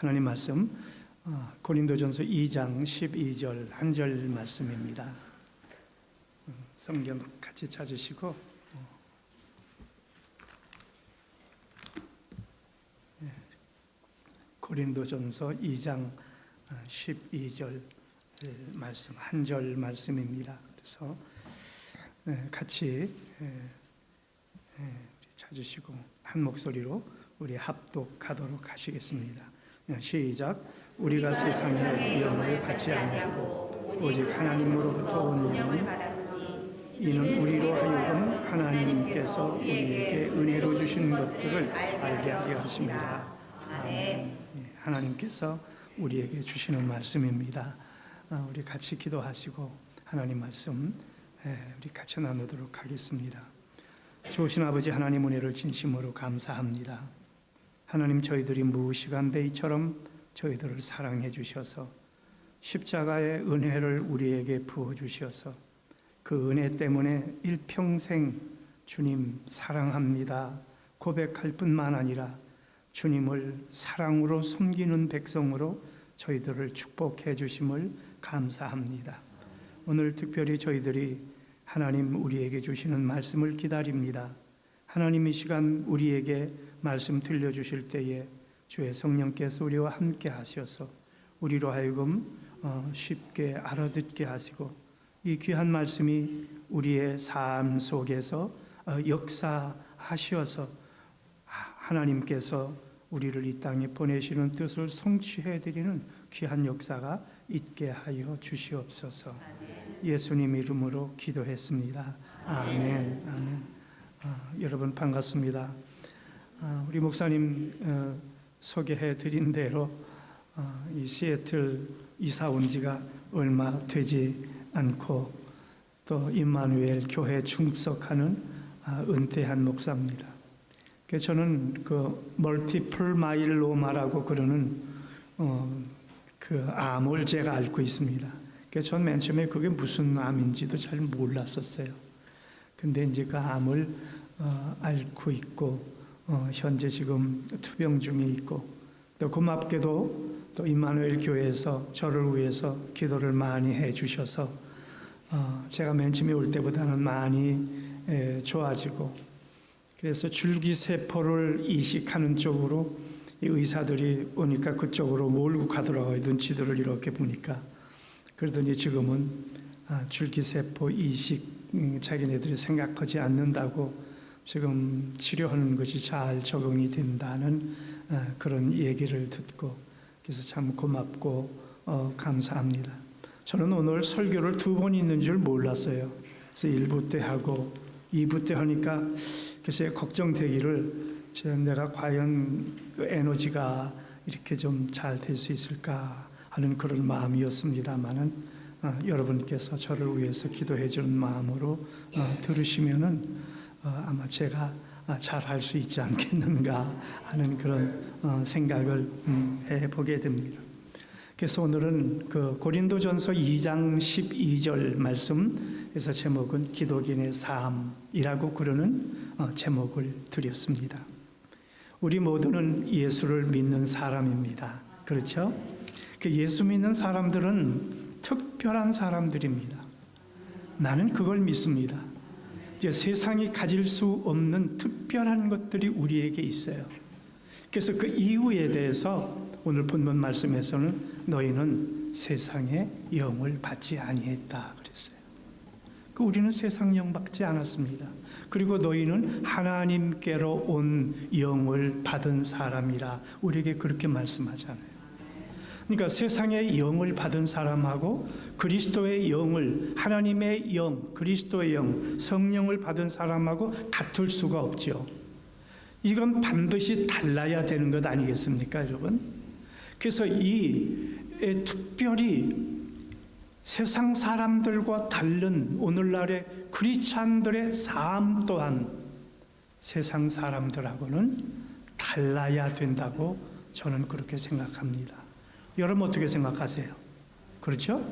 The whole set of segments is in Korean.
하나님 말씀 고린도전서 2장 12절 한 절 말씀입니다. 성경 같이 찾으시고 고린도전서 2장 12절 말씀 한 절 말씀입니다. 그래서 같이 찾으시고 한 목소리로 우리 합독하도록 하시겠습니다. 시작. 우리가 세상의 위엄을 받지 아니하고 오직 하나님으로부터 온 이는 우리로 하여금 하나님께서 우리에게 은혜로 주신 것들을 알게 하려 하십니다. 아멘. 하나님께서 우리에게 주시는 말씀입니다. 우리 같이 기도하시고 하나님 말씀 우리 같이 나누도록 하겠습니다. 좋으신 아버지 하나님, 은혜를 진심으로 감사합니다. 하나님, 저희들이 무시간대 이처럼 저희들을 사랑해 주셔서 십자가의 은혜를 우리에게 부어주셔서 그 은혜 때문에 일평생 주님 사랑합니다 고백할 뿐만 아니라 주님을 사랑으로 섬기는 백성으로 저희들을 축복해 주심을 감사합니다. 오늘 특별히 저희들이 하나님 우리에게 주시는 말씀을 기다립니다. 하나님, 이 시간 우리에게 말씀 들려주실 때에 주의 성령께서 우리와 함께 하셔서 우리로 하여금 쉽게 알아듣게 하시고 이 귀한 말씀이 우리의 삶 속에서 역사하셔서 하나님께서 우리를 이 땅에 보내시는 뜻을 성취해드리는 귀한 역사가 있게 하여 주시옵소서. 예수님 이름으로 기도했습니다. 아멘. 아멘. 여러분 반갑습니다. 우리 목사님 소개해 드린 대로 이 시애틀 이사 온 지가 얼마 되지 않고 또 임마누엘 교회 충석하는 은퇴한 목사입니다. 그래서 저는 그 멀티플 마일로마라고 그러는 그 암을 제가 앓고 있습니다. 그래서 전 맨 처음에 그게 무슨 암인지도 잘 몰랐었어요. 근데 이제 그 암을 앓고 있고 현재 지금 투병 중에 있고 또 고맙게도 또 임마누엘 교회에서 저를 위해서 기도를 많이 해 주셔서 제가 맨 처음에 올 때보다는 많이 좋아지고 그래서 줄기세포를 이식하는 쪽으로 이 의사들이 오니까 그쪽으로 몰고 가더라고요. 눈치들을 이렇게 보니까. 그러더니 지금은 줄기세포 이식 자기네들이 생각하지 않는다고 지금 치료하는 것이 잘 적응이 된다는 그런 얘기를 듣고 그래서 참 고맙고 감사합니다. 저는 오늘 설교를 2번 있는 줄 몰랐어요. 그래서 1부 때 하고 2부 때 하니까 글쎄 걱정되기를 내가 과연 그 에너지가 이렇게 좀 잘 될 수 있을까 하는 그런 마음이었습니다만은 여러분께서 저를 위해서 기도해 주는 마음으로 들으시면은 아마 제가 잘 할 수 있지 않겠는가 하는 그런 생각을 해보게 됩니다. 그래서 오늘은 그 고린도전서 2장 12절 말씀에서 제목은 기독인의 삶이라고 그러는 제목을 드렸습니다. 우리 모두는 예수를 믿는 사람입니다. 그렇죠? 그 예수 믿는 사람들은 특별한 사람들입니다. 나는 그걸 믿습니다. 이제 세상이 가질 수 없는 특별한 것들이 우리에게 있어요. 그래서 그 이유에 대해서 오늘 본문 말씀에서는 너희는 세상의 영을 받지 아니했다 그랬어요. 우리는 세상 영 받지 않았습니다. 그리고 너희는 하나님께로 온 영을 받은 사람이라 우리에게 그렇게 말씀하잖아요. 그러니까 세상의 영을 받은 사람하고 그리스도의 영을, 하나님의 영, 그리스도의 영, 성령을 받은 사람하고 같을 수가 없죠. 이건 반드시 달라야 되는 것 아니겠습니까, 여러분? 그래서 특별히 세상 사람들과 다른 오늘날의 크리스찬들의 삶 또한 세상 사람들하고는 달라야 된다고 저는 그렇게 생각합니다. 여러분 어떻게 생각하세요? 그렇죠?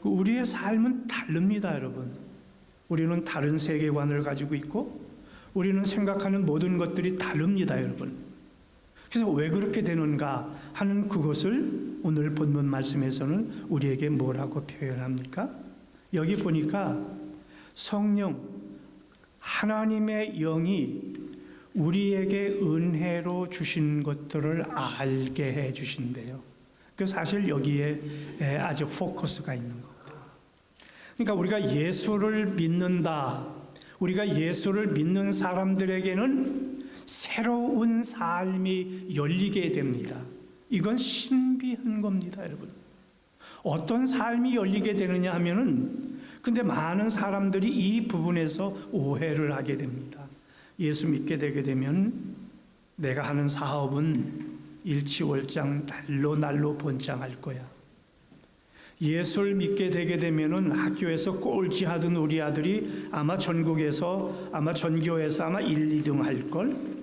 우리의 삶은 다릅니다, 여러분. 우리는 다른 세계관을 가지고 있고 우리는 생각하는 모든 것들이 다릅니다, 여러분. 그래서 왜 그렇게 되는가 하는 그것을 오늘 본문 말씀에서는 우리에게 뭐라고 표현합니까? 여기 보니까 성령, 하나님의 영이 우리에게 은혜로 주신 것들을 알게 해 주신대요. 그 사실 여기에 아주 포커스가 있는 겁니다. 그러니까 우리가 예수를 믿는다. 우리가 예수를 믿는 사람들에게는 새로운 삶이 열리게 됩니다. 이건 신비한 겁니다, 여러분. 어떤 삶이 열리게 되느냐 하면은, 근데 많은 사람들이 이 부분에서 오해를 하게 됩니다. 예수 믿게 되게 되면 내가 하는 사업은 일치월장 날로 번창할 거야. 예수를 믿게 되게 되면은 학교에서 꼴찌하던 우리 아들이 아마 전국에서 아마 전교에서 아마 1, 2등 할 걸.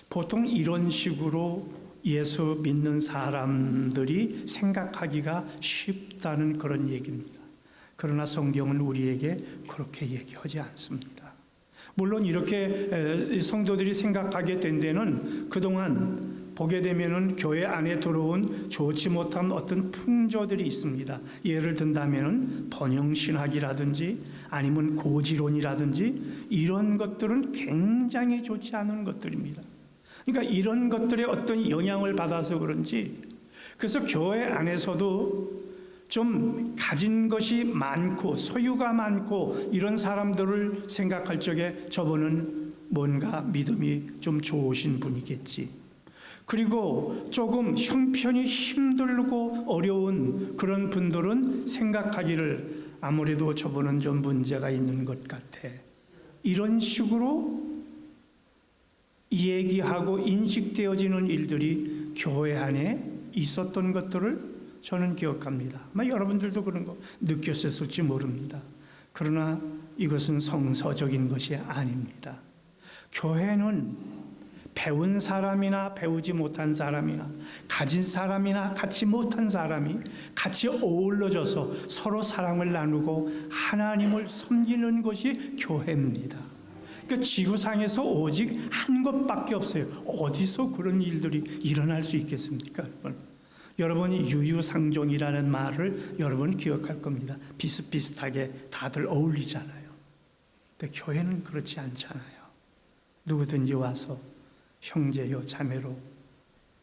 보통 이런 식으로 예수 믿는 사람들이 생각하기가 쉽다는 그런 얘기입니다. 그러나 성경은 우리에게 그렇게 얘기하지 않습니다. 물론 이렇게 성도들이 생각하게 된 데는 그동안 보게 되면은 교회 안에 들어온 좋지 못한 어떤 풍조들이 있습니다. 예를 든다면은 번영신학이라든지 아니면 고지론이라든지 이런 것들은 굉장히 좋지 않은 것들입니다. 그러니까 이런 것들의 어떤 영향을 받아서 그런지, 그래서 교회 안에서도 좀 가진 것이 많고 소유가 많고 이런 사람들을 생각할 적에 저분은 뭔가 믿음이 좀 좋으신 분이겠지. 그리고 조금 형편이 힘들고 어려운 그런 분들은 생각하기를 아무래도 저분은 좀 문제가 있는 것 같아. 이런 식으로 얘기하고 인식되어지는 일들이 교회 안에 있었던 것들을 저는 기억합니다. 아마 여러분들도 그런 거 느꼈을지 모릅니다. 그러나 이것은 성서적인 것이 아닙니다. 교회는 배운 사람이나 배우지 못한 사람이나 가진 사람이나 갖지 못한 사람이 같이 어우러져서 서로 사랑을 나누고 하나님을 섬기는 것이 교회입니다. 그러니까 지구상에서 오직 한 것밖에 없어요. 어디서 그런 일들이 일어날 수 있겠습니까, 여러분? 여러분이 유유상종이라는 말을 여러분 기억할 겁니다. 비슷비슷하게 다들 어울리잖아요. 근데 교회는 그렇지 않잖아요. 누구든지 와서 형제요 자매로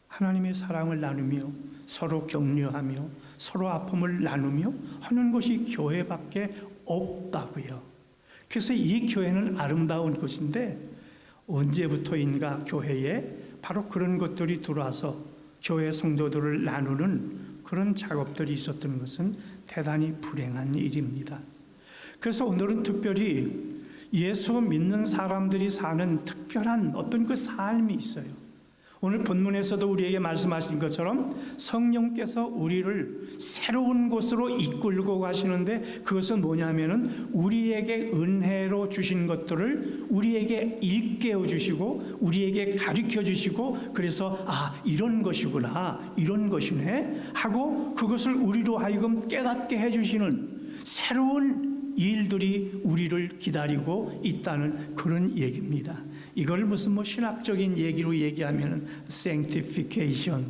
하나님의 사랑을 나누며 서로 격려하며 서로 아픔을 나누며 하는 것이 교회밖에 없다고요. 그래서 이 교회는 아름다운 것인데 언제부터인가 교회에 바로 그런 것들이 들어와서 교회 성도들을 나누는 그런 작업들이 있었던 것은 대단히 불행한 일입니다. 그래서 오늘은 특별히 예수 믿는 사람들이 사는 특별한 어떤 그 삶이 있어요. 오늘 본문에서도 우리에게 말씀하신 것처럼 성령께서 우리를 새로운 곳으로 이끌고 가시는데 그것은 뭐냐면은 우리에게 은혜로 주신 것들을 우리에게 일깨워 주시고 우리에게 가르쳐 주시고 그래서 이런 것이구나 이런 것이네 하고 그것을 우리로 하여금 깨닫게 해주시는 새로운 일들이 우리를 기다리고 있다는 그런 얘기입니다. 이걸 무슨 신학적인 얘기로 얘기하면 sanctification,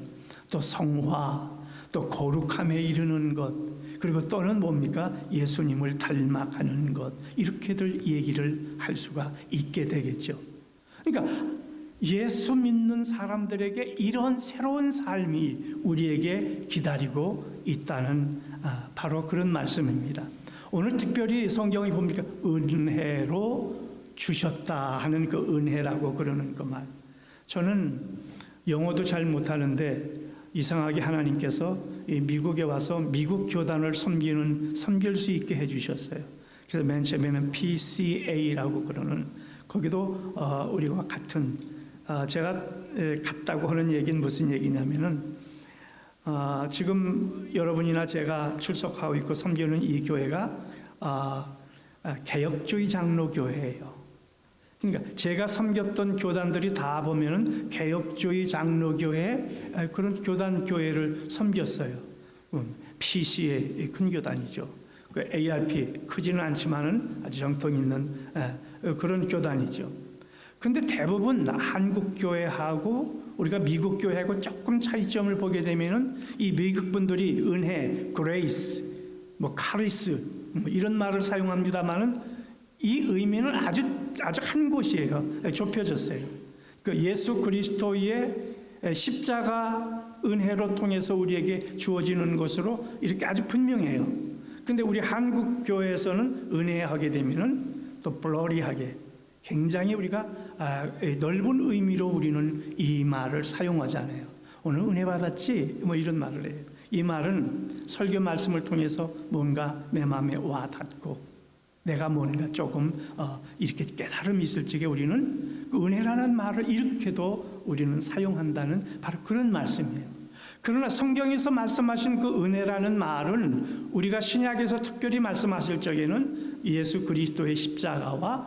또 성화, 또 거룩함에 이르는 것, 그리고 또는 뭡니까? 예수님을 닮아가는 것, 이렇게들 얘기를 할 수가 있게 되겠죠. 그러니까 예수 믿는 사람들에게 이런 새로운 삶이 우리에게 기다리고 있다는 바로 그런 말씀입니다. 오늘 특별히 성경이 뭡니까? 은혜로 주셨다 하는 그 은혜라고 그러는 그 말. 저는 영어도 잘 못하는데 이상하게 하나님께서 미국에 와서 미국 교단을 섬길 수 있게 해주셨어요. 그래서 맨 처음에는 PCA라고 그러는 거기도 우리와 같은 제가 같다고 하는 얘기는 무슨 얘기냐면은 지금 여러분이나 제가 출석하고 있고 섬기는 이 교회가 개혁주의 장로교회예요. 그러니까 제가 섬겼던 교단들이 다 보면은 개혁주의 장로교회 그런 교회를 섬겼어요. PCA 큰 교단이죠. 그 ARP 크지는 않지만은 아주 정통 있는 그런 교단이죠. 근데 대부분 한국 교회하고 우리가 미국 교회하고 조금 차이점을 보게 되면은 이 미국 분들이 은혜, 그레이스, 뭐 카리스 뭐 이런 말을 사용합니다만은 이 의미는 아주 한 곳이에요. 좁혀졌어요. 그 예수 그리스도의 십자가 은혜로 통해서 우리에게 주어지는 것으로 이렇게 아주 분명해요. 근데 우리 한국 교회에서는 은혜하게 되면은 또 블러리하게 굉장히 우리가 넓은 의미로 우리는 이 말을 사용하잖아요. 오늘 은혜 받았지? 뭐 이런 말을 해요. 이 말은 설교 말씀을 통해서 뭔가 내 마음에 와 닿고 내가 뭔가 조금 이렇게 깨달음이 있을 적에 우리는 그 은혜라는 말을 이렇게도 우리는 사용한다는 바로 그런 말씀이에요. 그러나 성경에서 말씀하신 그 은혜라는 말은 우리가 신약에서 특별히 말씀하실 적에는 예수 그리스도의 십자가와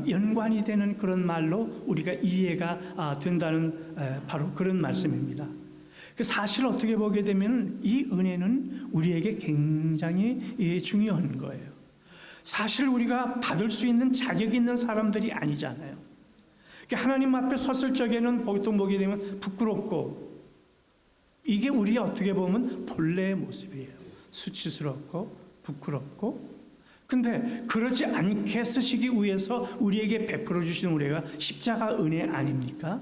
연관이 되는 그런 말로 우리가 이해가 된다는 바로 그런 말씀입니다. 사실 어떻게 보게 되면 이 은혜는 우리에게 굉장히 중요한 거예요. 사실 우리가 받을 수 있는 자격 있는 사람들이 아니잖아요. 하나님 앞에 섰을 적에는 보통 보게 되면 부끄럽고 이게 우리 어떻게 보면 본래의 모습이에요. 수치스럽고 부끄럽고. 근데 그러지 않게 쓰시기 위해서 우리에게 베풀어 주신 은혜가 십자가 은혜 아닙니까?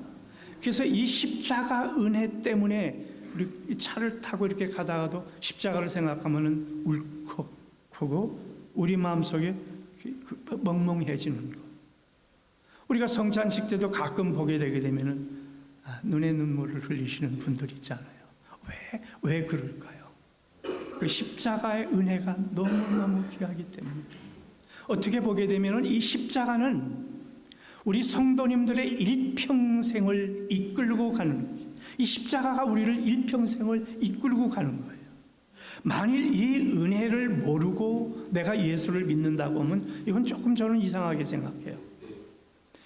그래서 이 십자가 은혜 때문에 우리 차를 타고 이렇게 가다가도 십자가를 생각하면은 울컥하고 우리 마음속에 멍멍해지는 거. 우리가 성찬식 때도 가끔 보게 되게 되면은 눈에 눈물을 흘리시는 분들이 있잖아요. 왜 그럴까요? 그 십자가의 은혜가 너무너무 귀하기 때문에. 어떻게 보게 되면은 이 십자가는 우리 성도님들의 일평생을 이끌고 가는, 이 십자가가 우리를 일평생을 이끌고 가는 거예요. 만일 이 은혜를 모르고 내가 예수를 믿는다고 하면 이건 조금 저는 이상하게 생각해요.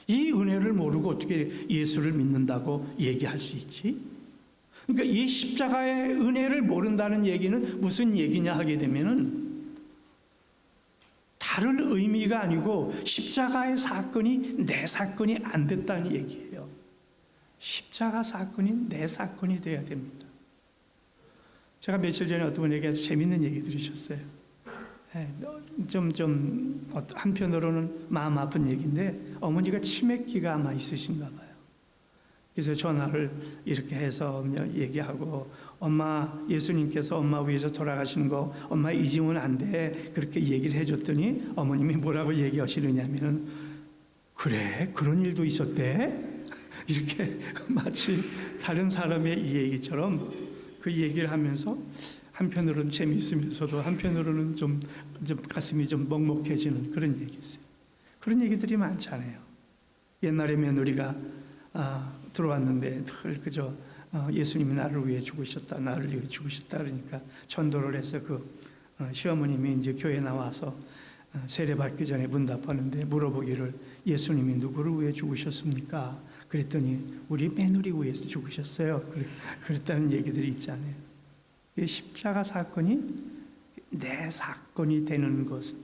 이 은혜를 모르고 어떻게 예수를 믿는다고 얘기할 수 있지? 그러니까 이 십자가의 은혜를 모른다는 얘기는 무슨 얘기냐 하게 되면은 다른 의미가 아니고 십자가의 사건이 내 사건이 안 됐다는 얘기예요. 십자가 사건이 내 사건이 돼야 됩니다. 제가 며칠 전에 어떤 분에게 아주 재밌는 얘기 들으셨어요. 좀 한편으로는 마음 아픈 얘기인데 어머니가 치매기가 아마 있으신가 봐요. 그래서 전화를 이렇게 해서 얘기하고 엄마 예수님께서 엄마 위해서 돌아가시는 거 엄마 잊으면 안 돼 그렇게 얘기를 해줬더니 어머님이 뭐라고 얘기하시느냐면 그래 그런 일도 있었대 이렇게 마치 다른 사람의 이 얘기처럼 그 얘기를 하면서 한편으로는 재미있으면서도 한편으로는 좀 가슴이 좀 먹먹해지는 그런 얘기였어요. 그런 얘기들이 많잖아요. 옛날에 며느리가 들어왔는데 늘 그저 예수님이 나를 위해 죽으셨다, 나를 위해 죽으셨다 그러니까 전도를 해서 그 시어머님이 이제 교회 나와서 세례받기 전에 문답하는데 물어보기를 예수님이 누구를 위해 죽으셨습니까? 그랬더니 우리 며느리 위해서 죽으셨어요. 그랬다는 얘기들이 있잖아요. 십자가 사건이 내 사건이 되는 것은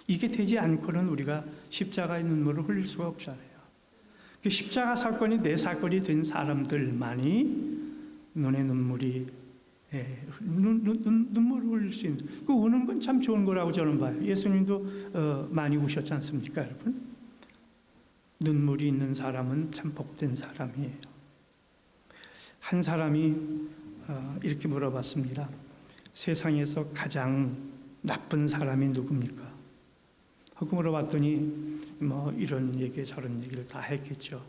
이게 되지 않고는 우리가 십자가의 눈물을 흘릴 수가 없잖아요. 그 십자가 사건이 내 사건이 된 사람들만이 눈에 눈물이 눈물을 흘릴 수 있는 그 우는 건 참 좋은 거라고 저는 봐요. 예수님도 많이 우셨지 않습니까, 여러분? 눈물이 있는 사람은 참 복된 사람이에요. 한 사람이 이렇게 물어봤습니다. 세상에서 가장 나쁜 사람이 누굽니까? 하고 물어봤더니 뭐 이런 얘기 저런 얘기를 다 했겠죠.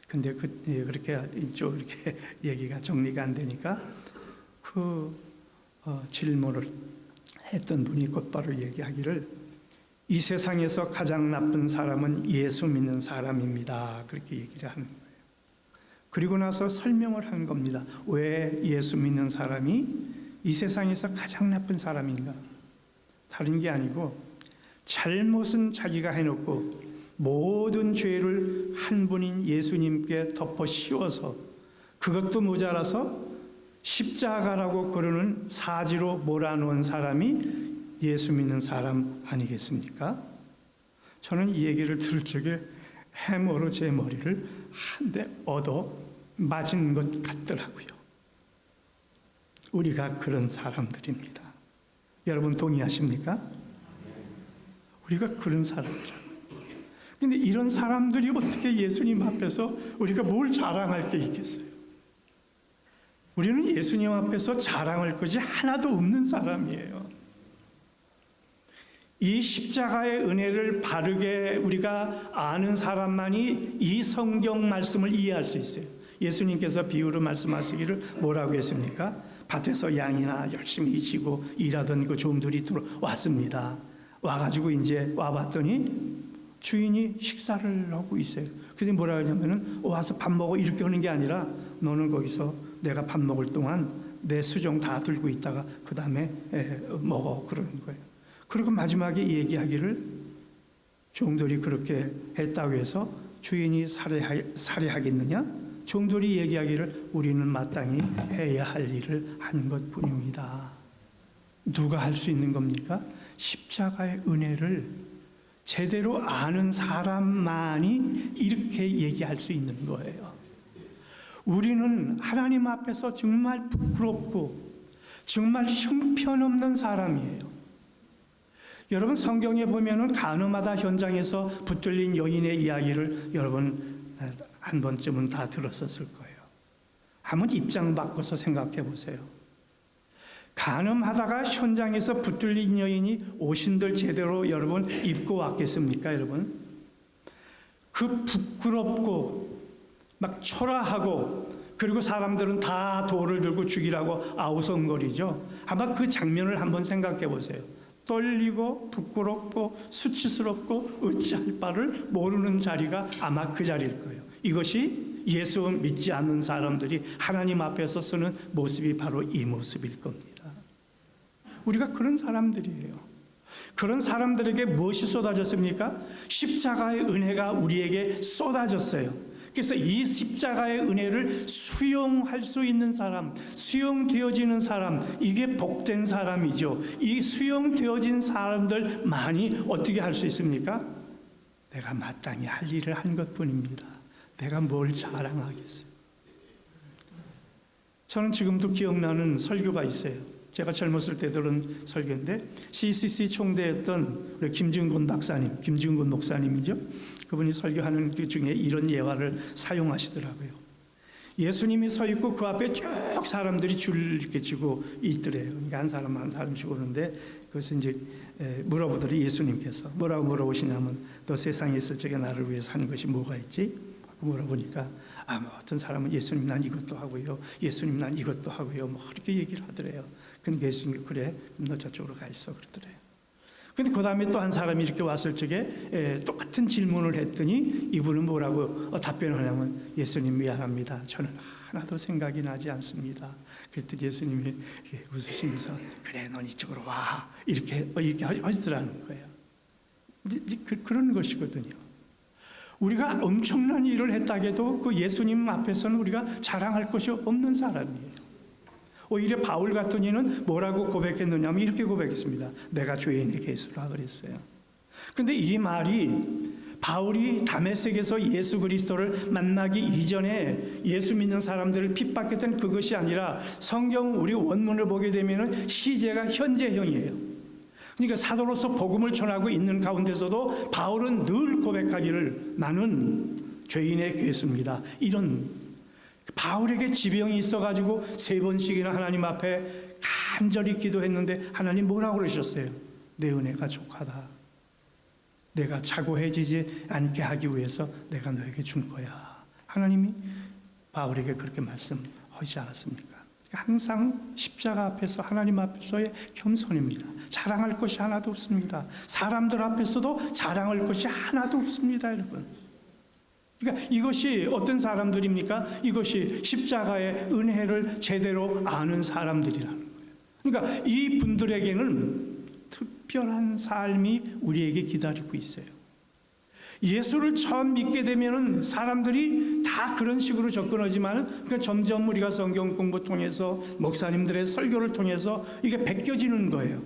근데 그렇게 이렇게 얘기가 정리가 안 되니까 그 질문을 했던 분이 곧바로 얘기하기를 이 세상에서 가장 나쁜 사람은 예수 믿는 사람입니다. 그렇게 얘기를 하는 거예요. 그리고 나서 설명을 한 겁니다. 왜 예수 믿는 사람이 이 세상에서 가장 나쁜 사람인가? 다른 게 아니고 잘못은 자기가 해놓고 모든 죄를 한 분인 예수님께 덮어 씌워서 그것도 모자라서 십자가라고 그러는 사지로 몰아놓은 사람이 예수 믿는 사람 아니겠습니까? 저는 이 얘기를 들을 적에 해머로 제 머리를 한 대 얻어 맞은 것 같더라고요. 우리가 그런 사람들입니다. 여러분 동의하십니까? 우리가 그런 사람들이라고요. 근데 이런 사람들이 어떻게 예수님 앞에서 우리가 뭘 자랑할 게 있겠어요? 우리는 예수님 앞에서 자랑할 것이 하나도 없는 사람이에요. 이 십자가의 은혜를 바르게 우리가 아는 사람만이 이 성경 말씀을 이해할 수 있어요. 예수님께서 비유로 말씀하시기를 뭐라고 했습니까? 밭에서 양이나 열심히 지고 일하던 그 종들이 들어왔습니다. 와가지고 이제 와봤더니 주인이 식사를 하고 있어요. 그런데 뭐라 하냐면은 와서 밥 먹어 이렇게 하는 게 아니라 너는 거기서 내가 밥 먹을 동안 내 수종 다 들고 있다가 그 다음에 먹어 그러는 거예요. 그리고 마지막에 얘기하기를 종들이 그렇게 했다고 해서 주인이 살해하겠느냐? 종들이 얘기하기를 우리는 마땅히 해야 할 일을 한 것뿐입니다. 누가 할 수 있는 겁니까? 십자가의 은혜를 제대로 아는 사람만이 이렇게 얘기할 수 있는 거예요. 우리는 하나님 앞에서 정말 부끄럽고 정말 형편없는 사람이에요. 여러분 성경에 보면은 가늠하다 현장에서 붙들린 여인의 이야기를 여러분 한 번쯤은 다 들었었을 거예요. 한번 입장 바꿔서 생각해 보세요. 가늠하다가 현장에서 붙들린 여인이 옷인들 제대로 여러분 입고 왔겠습니까, 여러분? 그 부끄럽고 막 초라하고 그리고 사람들은 다 돌을 들고 죽이라고 아우성거리죠. 아마 그 장면을 한번 생각해 보세요. 떨리고 부끄럽고 수치스럽고 어찌할 바를 모르는 자리가 아마 그 자리일 거예요. 이것이 예수 믿지 않는 사람들이 하나님 앞에서 쓰는 모습이 바로 이 모습일 겁니다. 우리가 그런 사람들이에요. 그런 사람들에게 무엇이 쏟아졌습니까? 십자가의 은혜가 우리에게 쏟아졌어요. 그래서 이 십자가의 은혜를 수용할 수 있는 사람, 수용되어지는 사람, 이게 복된 사람이죠. 이 수용되어진 사람들만이 어떻게 할 수 있습니까? 내가 마땅히 할 일을 한 것뿐입니다. 내가 뭘 자랑하겠어요? 저는 지금도 기억나는 설교가 있어요. 제가 젊었을 때 들은 설교인데 CCC 총대였던 우리 김중근 박사님, 김중근 목사님이죠. 그분이 설교하는 그 중에 이런 예화를 사용하시더라고요. 예수님이 서 있고 그 앞에 쭉 사람들이 줄을 이렇게 지고 있더래요. 그러니까 한 사람 한 사람씩 오는데 그것을 이제 물어보더니 예수님께서 뭐라고 물어보시냐면 너 세상에 있을 적에 나를 위해서 하는 것이 뭐가 있지? 물어보니까 뭐 어떤 사람은 예수님 난 이것도 하고요, 예수님 난 이것도 하고요, 뭐 그렇게 얘기를 하더래요. 근데 예수님 그래 너 저쪽으로 가 있어 그러더래요. 근데 그 다음에 또 한 사람이 이렇게 왔을 적에 똑같은 질문을 했더니 이분은 뭐라고 답변을 하냐면 예수님 미안합니다. 저는 하나도 생각이 나지 않습니다. 그랬더니 예수님이 웃으시면서 그래 넌 이쪽으로 와 이렇게 하시더라는 거예요. 그런 것이거든요. 우리가 엄청난 일을 했다해도 그 예수님 앞에서는 우리가 자랑할 것이 없는 사람이에요. 오히려 바울 같은 이는 뭐라고 고백했느냐면 이렇게 고백했습니다. 내가 주인의 개수라 그랬어요. 근데 이 말이 바울이 다메섹에서 예수 그리스도를 만나기 이전에 예수 믿는 사람들을 핍박했던 그것이 아니라 성경 우리 원문을 보게 되면 시제가 현재형이에요. 그러니까 사도로서 복음을 전하고 있는 가운데서도 바울은 늘 고백하기를 나는 죄인의 괴수입니다. 이런 바울에게 지병이 있어가지고 3번씩이나 하나님 앞에 간절히 기도했는데 하나님 뭐라고 그러셨어요? 내 은혜가 족하다. 내가 자고해지지 않게 하기 위해서 내가 너에게 준 거야. 하나님이 바울에게 그렇게 말씀하지 않았습니까? 항상 십자가 앞에서 하나님 앞에서의 겸손입니다. 자랑할 것이 하나도 없습니다. 사람들 앞에서도 자랑할 것이 하나도 없습니다, 여러분. 그러니까 이것이 어떤 사람들입니까? 이것이 십자가의 은혜를 제대로 아는 사람들이라는 거예요. 그러니까 이 분들에게는 특별한 삶이 우리에게 기다리고 있어요. 예수를 처음 믿게 되면은 사람들이 다 그런 식으로 접근하지만은 그러니까 점점 우리가 성경 공부 통해서 목사님들의 설교를 통해서 이게 벗겨지는 거예요.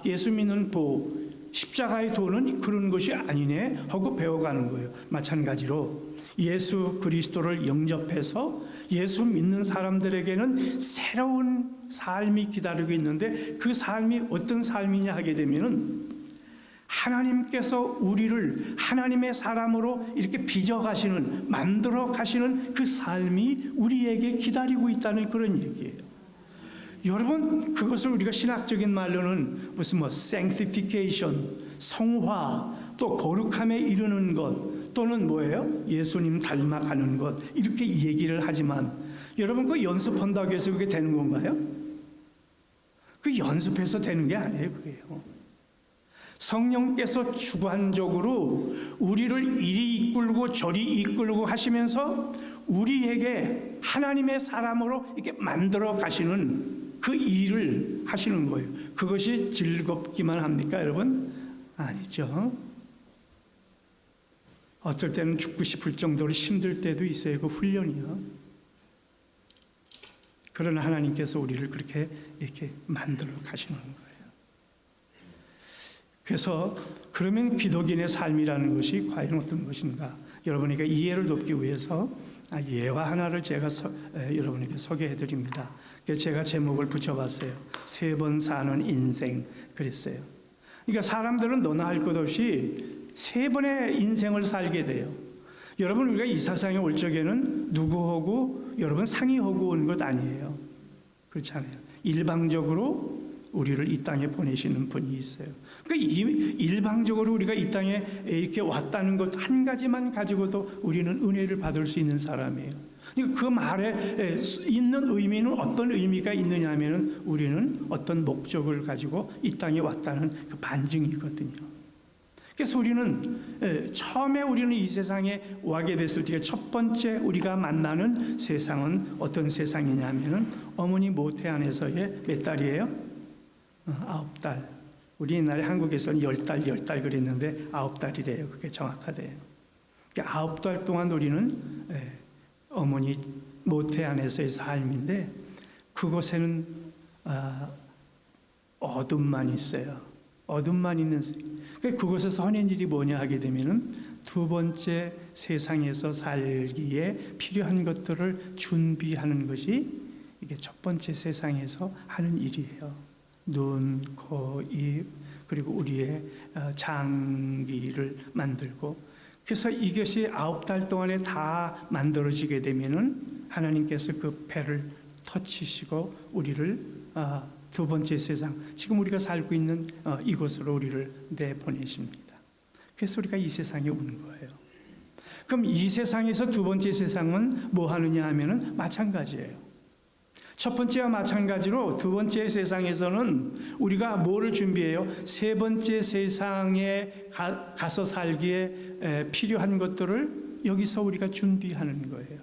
예수 믿는 십자가의 도는 그런 것이 아니네 하고 배워가는 거예요. 마찬가지로 예수 그리스도를 영접해서 예수 믿는 사람들에게는 새로운 삶이 기다리고 있는데 그 삶이 어떤 삶이냐 하게 되면은 하나님께서 우리를 하나님의 사람으로 이렇게 빚어가시는, 만들어 가시는 그 삶이 우리에게 기다리고 있다는 그런 얘기예요. 여러분, 그것을 우리가 신학적인 말로는 무슨 sanctification, 성화, 또 거룩함에 이르는 것, 또는 뭐예요? 예수님 닮아가는 것, 이렇게 얘기를 하지만 여러분, 그 연습한다고 해서 그게 되는 건가요? 그 연습해서 되는 게 아니에요, 그게요. 성령께서 주관적으로 우리를 이리 이끌고 저리 이끌고 하시면서 우리에게 하나님의 사람으로 이렇게 만들어 가시는 그 일을 하시는 거예요. 그것이 즐겁기만 합니까, 여러분? 아니죠. 어떨 때는 죽고 싶을 정도로 힘들 때도 있어요. 그 훈련이요. 그러나 하나님께서 우리를 그렇게 이렇게 만들어 가시는 거예요. 그래서 그러면 기독인의 삶이라는 것이 과연 어떤 것인가? 여러분에게 이해를 돕기 위해서 예화 하나를 제가 여러분에게 소개해 드립니다. 그래서 제가 제목을 붙여봤어요. 3번 사는 인생 그랬어요. 그러니까 사람들은 너나 할 것 없이 3번의 인생을 살게 돼요. 여러분, 우리가 이 세상에 올 적에는 누구하고 여러분 상의하고 온 것 아니에요. 그렇지 않아요. 일방적으로 우리를 이 땅에 보내시는 분이 있어요. 그러니까 일방적으로 우리가 이 땅에 이렇게 왔다는 것 한 가지만 가지고도 우리는 은혜를 받을 수 있는 사람이에요. 그러니까 그 말에 있는 의미는 어떤 의미가 있느냐 하면 우리는 어떤 목적을 가지고 이 땅에 왔다는 그 반증이거든요. 그래서 우리는 처음에 우리는 이 세상에 와게 됐을 때 첫 번째 우리가 만나는 세상은 어떤 세상이냐 하면 어머니 모태 안에서의 몇 달이에요? 9달. 우리 옛날에 한국에서는 10달 그랬는데 9달이래요. 그게 정확하대요. 9달 동안 우리는 어머니 모태 안에서의 삶인데 그곳에는 어둠만 있어요. 어둠만 있는 그곳에서 하는 일이 뭐냐 하게 되면은 두 번째 세상에서 살기에 필요한 것들을 준비하는 것이 이게 첫 번째 세상에서 하는 일이에요. 눈, 코, 입, 그리고 우리의 장기를 만들고 그래서 이것이 9달 동안에 다 만들어지게 되면은 하나님께서 그 배를 터치시고 우리를 두 번째 세상, 지금 우리가 살고 있는 이곳으로 우리를 내보내십니다. 그래서 우리가 이 세상에 오는 거예요. 그럼 이 세상에서 두 번째 세상은 뭐 하느냐 하면은 마찬가지예요. 첫 번째와 마찬가지로 두 번째 세상에서는 우리가 뭐를 준비해요? 세 번째 세상에 가서 살기에 필요한 것들을 여기서 우리가 준비하는 거예요.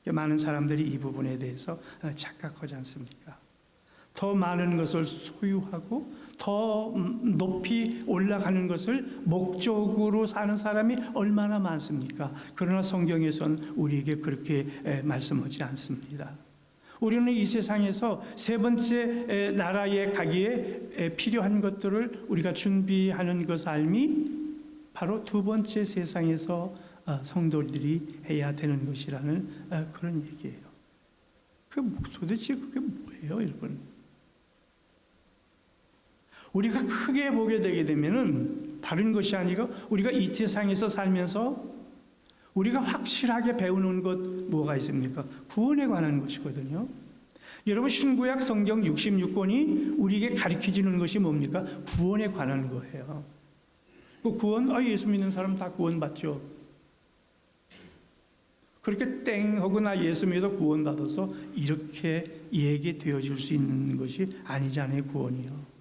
많은 사람들이 이 부분에 대해서 착각하지 않습니까? 더 많은 것을 소유하고 더 높이 올라가는 것을 목적으로 사는 사람이 얼마나 많습니까? 그러나 성경에서는 우리에게 그렇게 말씀하지 않습니다. 우리는 이 세상에서 세 번째 나라에 가기에 필요한 것들을 우리가 준비하는 그 삶이 바로 두 번째 세상에서 성도들이 해야 되는 것이라는 그런 얘기예요. 도대체 그게 뭐예요, 여러분? 우리가 크게 보게 되게 되면은 다른 것이 아니고 우리가 이 세상에서 살면서 우리가 확실하게 배우는 것 뭐가 있습니까? 구원에 관한 것이거든요. 여러분, 신구약 성경 66권이 우리에게 가르쳐주는 것이 뭡니까? 구원에 관한 거예요. 그 구원, 예수 믿는 사람 다 구원받죠. 그렇게 땡 하고 나 예수 믿어 구원받아서 이렇게 얘기되어 줄 수 있는 것이 아니잖아요, 구원이요.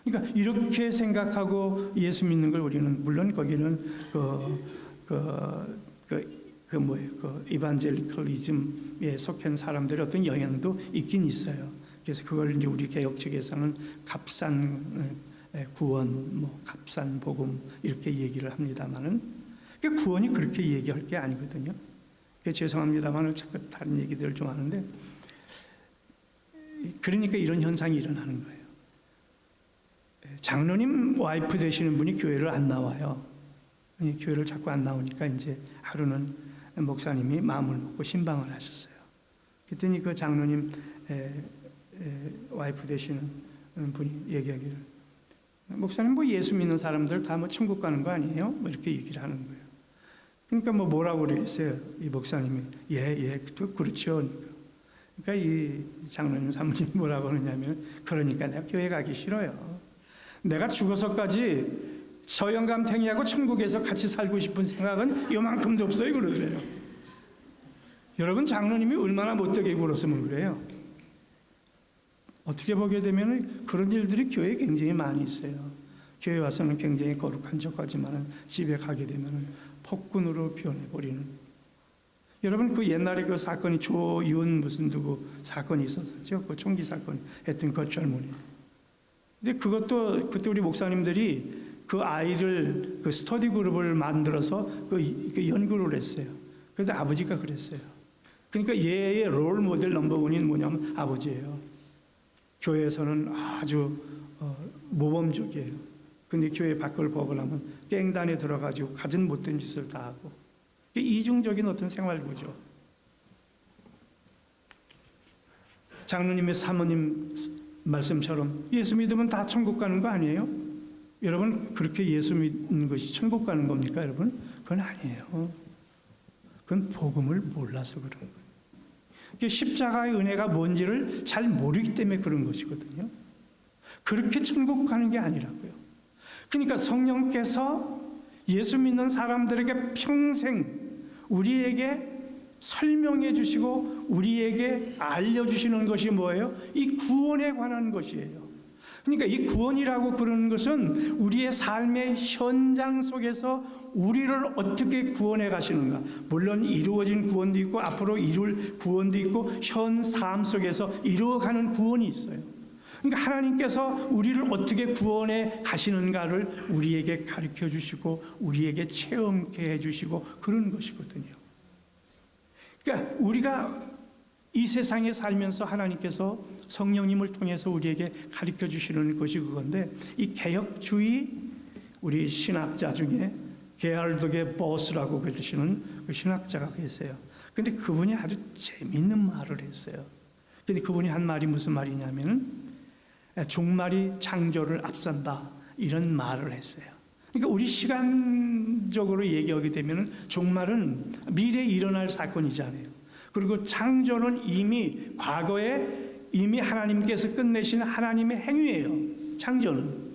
그러니까 이렇게 생각하고 예수 믿는 걸 우리는 물론 거기는 이반젤리컬리즘에 속한 사람들의 어떤 영향도 있긴 있어요. 그래서 그걸 이제 우리 개혁 측에서는 값싼 구원, 값싼 복음 이렇게 얘기를 합니다만은 구원이 그렇게 얘기할 게 아니거든요. 죄송합니다만은 자꾸 다른 얘기들을 좀 하는데 그러니까 이런 현상이 일어나는 거예요. 장로님 와이프 되시는 분이 교회를 안 나와요. 교회를 자꾸 안 나오니까 이제 하루는 목사님이 마음을 먹고 신방을 하셨어요. 그랬더니 그 장로님 와이프 되시는 분이 얘기하기를, 목사님 뭐 예수 믿는 사람들 다 뭐 천국 가는 거 아니에요? 뭐 이렇게 얘기를 하는 거예요. 그러니까 뭐 뭐라고 그러겠어요? 이 목사님이 그렇죠. 그러니까 이 장로님 사모님이 뭐라고 그러냐면, 그러니까 내가 교회 가기 싫어요. 내가 죽어서까지 저 영감탱이하고 천국에서 같이 살고 싶은 생각은 요만큼도 없어요. 그러더래요. 여러분, 장로님이 얼마나 못되게 굴었으면 그래요. 어떻게 보게 되면 그런 일들이 교회에 굉장히 많이 있어요. 교회 와서는 굉장히 거룩한 척하지만 집에 가게 되면 폭군으로 변해버리는. 여러분, 그 옛날에 그 사건이 조윤 무슨 누구 사건이 있었었죠. 그 총기 사건 했던 그 젊은이. 근데 그것도 그때 우리 목사님들이 그 아이를 그 스터디 그룹을 만들어서 그 연구를 했어요. 그래서 아버지가 그랬어요. 그러니까 얘의 롤 모델 넘버원이 뭐냐면 아버지예요. 교회에서는 아주 모범적이에요. 근데 교회 밖을 보고나면 깽단에 들어가지고 가진 못된 짓을 다 하고, 이중적인 어떤 생활구조. 장로님의 사모님 말씀처럼 예수 믿으면 다 천국 가는 거 아니에요? 여러분, 그렇게 예수 믿는 것이 천국 가는 겁니까, 여러분? 그건 아니에요. 그건 복음을 몰라서 그런 거예요. 십자가의 은혜가 뭔지를 잘 모르기 때문에 그런 것이거든요. 그렇게 천국 가는 게 아니라고요. 그러니까 성령께서 예수 믿는 사람들에게 평생 우리에게 설명해 주시고 우리에게 알려주시는 것이 뭐예요? 이 구원에 관한 것이에요. 그러니까 이 구원이라고 그러는 것은 우리의 삶의 현장 속에서 우리를 어떻게 구원해 가시는가. 물론 이루어진 구원도 있고 앞으로 이룰 구원도 있고 현 삶 속에서 이루어가는 구원이 있어요. 그러니까 하나님께서 우리를 어떻게 구원해 가시는가를 우리에게 가르쳐 주시고 우리에게 체험케 해 주시고 그런 것이거든요. 그러니까 우리가 이 세상에 살면서 하나님께서 성령님을 통해서 우리에게 가르쳐 주시는 것이 그건데, 이 개혁주의 우리 신학자 중에 게알도게 보스라고 그러시는 그 신학자가 계세요. 근데 그분이 아주 재미있는 말을 했어요. 근데 그분이 한 말이 무슨 말이냐면은 종말이 창조를 앞선다, 이런 말을 했어요. 그러니까 우리 시간적으로 얘기하게 되면은 종말은 미래에 일어날 사건이잖아요. 그리고 창조는 이미 과거에 이미 하나님께서 끝내신 하나님의 행위예요. 창조는.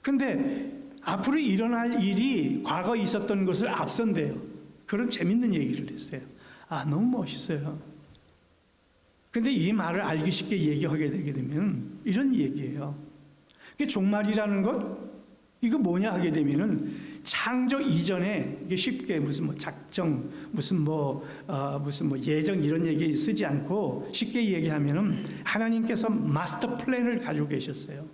근데 앞으로 일어날 일이 과거에 있었던 것을 앞선대요. 그런 재밌는 얘기를 했어요. 아, 너무 멋있어요. 근데 이 말을 알기 쉽게 얘기하게 되게 되면 이런 얘기예요. 종말이라는 것, 이거 뭐냐 하게 되면은 창조 이전에 이게 쉽게 무슨 뭐 작정, 무슨 뭐 예정 이런 얘기 쓰지 않고 쉽게 얘기하면은 하나님께서 마스터 플랜을 가지고 계셨어요.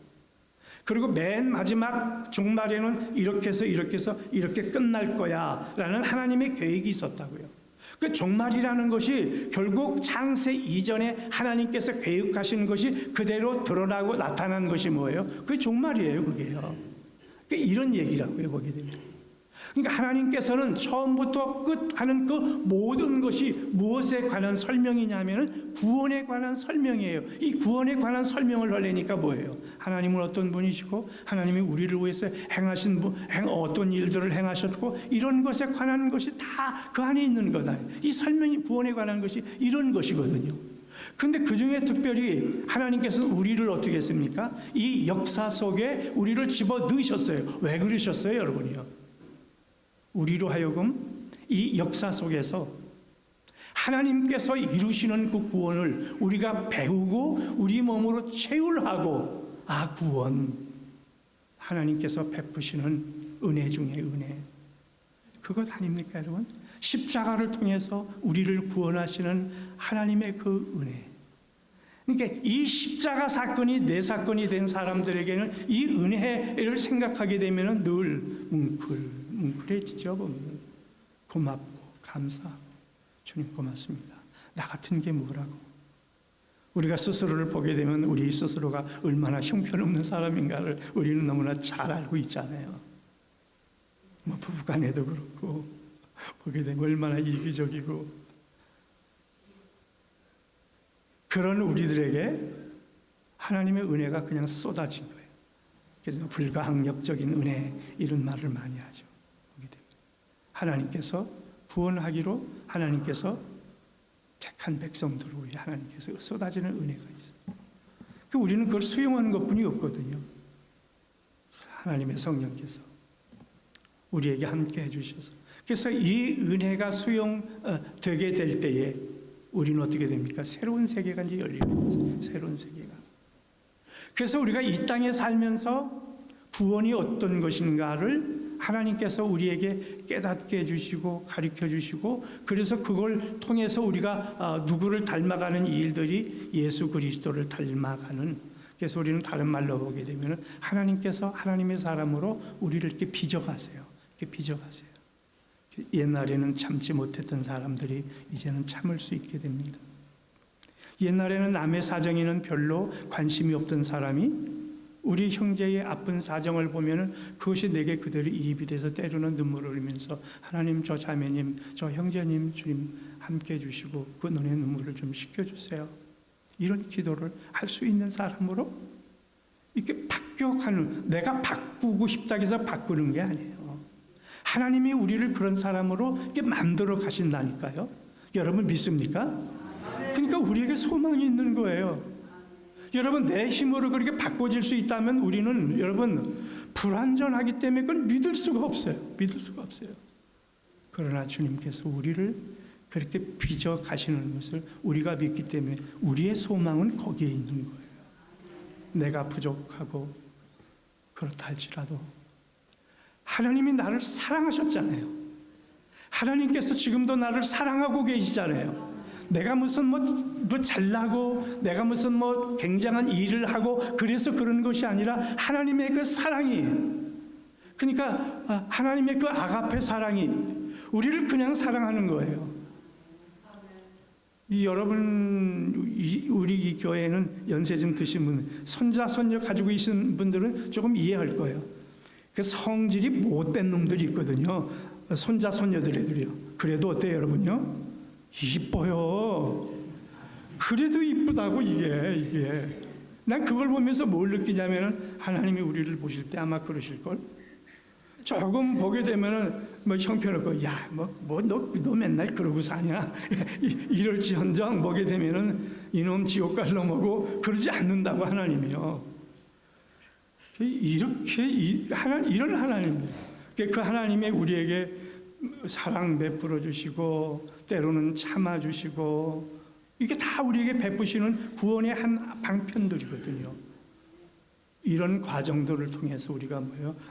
그리고 맨 마지막 종말에는 이렇게 해서 이렇게 끝날 거야라는 하나님의 계획이 있었다고요. 그 종말이라는 것이 결국 창세 이전에 하나님께서 계획하신 것이 그대로 드러나고 나타난 것이 뭐예요? 그게 종말이에요, 그게요. 이런 얘기라고요, 보게 되면. 그러니까 하나님께서는 처음부터 끝하는 그 모든 것이 무엇에 관한 설명이냐면은 구원에 관한 설명이에요. 이 구원에 관한 설명을 하려니까 뭐예요? 하나님은 어떤 분이시고 하나님이 우리를 위해서 행하신 어떤 일들을 행하셨고 이런 것에 관한 것이 다 그 안에 있는 거다. 이 설명이 구원에 관한 것이 이런 것이거든요. 근데 그 중에 특별히 하나님께서는 우리를 어떻게 했습니까? 이 역사 속에 우리를 집어 넣으셨어요. 왜 그러셨어요, 여러분이요? 우리로 하여금 이 역사 속에서 하나님께서 이루시는 그 구원을 우리가 배우고 우리 몸으로 체휼하고, 아, 구원, 하나님께서 베푸시는 은혜 중에 은혜, 그것 아닙니까, 여러분? 십자가를 통해서 우리를 구원하시는 하나님의 그 은혜. 그러니까 이 십자가 사건이 내 사건이 된 사람들에게는 이 은혜를 생각하게 되면 늘 뭉클해지죠. 보면 고맙고 감사하고, 주님 고맙습니다. 나 같은 게 뭐라고? 우리가 스스로를 보게 되면 우리 스스로가 얼마나 형편없는 사람인가를 우리는 너무나 잘 알고 있잖아요. 뭐 부부간에도 그렇고 보게 되면 얼마나 이기적이고, 그런 우리들에게 하나님의 은혜가 그냥 쏟아진 거예요. 그래서 불가항력적인 은혜, 이런 말을 많이 하죠. 보게 되면 하나님께서 구원하기로 하나님께서 택한 백성들을 위해 하나님께서 쏟아지는 은혜가 있어요. 우리는 그걸 수용하는 것뿐이 없거든요. 하나님의 성령께서 우리에게 함께 해주셔서, 그래서 이 은혜가 수용되게 될 때에 우리는 어떻게 됩니까? 새로운 세계가 이제 열리는 거죠. 새로운 세계가. 그래서 우리가 이 땅에 살면서 구원이 어떤 것인가를 하나님께서 우리에게 깨닫게 해주시고 가르쳐 주시고, 그래서 그걸 통해서 우리가 누구를 닮아가는 일들이 예수 그리스도를 닮아가는, 그래서 우리는 다른 말로 보게 되면 하나님께서 하나님의 사람으로 우리를 이렇게 빚어가세요. 이렇게 빚어가세요. 옛날에는 참지 못했던 사람들이 이제는 참을 수 있게 됩니다. 옛날에는 남의 사정에는 별로 관심이 없던 사람이 우리 형제의 아픈 사정을 보면은 그것이 내게 그대로 이입이 돼서 때로는 눈물을 흘리면서 하나님, 저 자매님, 저 형제님, 주님 함께 해주시고 그 눈의 눈물을 좀 식혀주세요. 이런 기도를 할 수 있는 사람으로 이렇게 바뀌어가는, 내가 바꾸고 싶다고 해서 바꾸는 게 아니에요. 하나님이 우리를 그런 사람으로 이렇게 만들어 가신다니까요. 여러분 믿습니까? 그러니까 우리에게 소망이 있는 거예요. 여러분, 내 힘으로 그렇게 바꿔질 수 있다면 우리는, 여러분, 불완전하기 때문에 그걸 믿을 수가 없어요. 믿을 수가 없어요. 그러나 주님께서 우리를 그렇게 빚어 가시는 것을 우리가 믿기 때문에 우리의 소망은 거기에 있는 거예요. 내가 부족하고 그렇다 할지라도 하나님이 나를 사랑하셨잖아요. 하나님께서 지금도 나를 사랑하고 계시잖아요. 내가 무슨 뭐 잘나고 내가 무슨 뭐 굉장한 일을 하고 그래서 그런 것이 아니라 하나님의 그 사랑이, 그러니까 하나님의 그 아가페 사랑이 우리를 그냥 사랑하는 거예요. 여러분, 우리 이 교회는 연세 좀 드신 분, 손자 손녀 가지고 계신 분들은 조금 이해할 거예요. 그 성질이 못된 놈들이 있거든요. 손자 손녀들 애들이요. 그래도 어때요, 여러분요? 이뻐요. 그래도 이쁘다고. 이게 난 그걸 보면서 뭘 느끼냐면은 하나님이 우리를 보실 때 아마 그러실걸. 조금 보게 되면은 뭐 형편없고, 야, 너 맨날 그러고 사냐? 이럴지언정 보게 되면은 이놈 지옥 갈 놈하고 그러지 않는다고 하나님이요. 이렇게 이런 하나님이에요. 그 하나님의 우리에게 사랑 베풀어 주시고 때로는 참아 주시고, 이게 다 우리에게 베푸시는 구원의 한 방편들이거든요. 이런 과정들을 통해서 우리가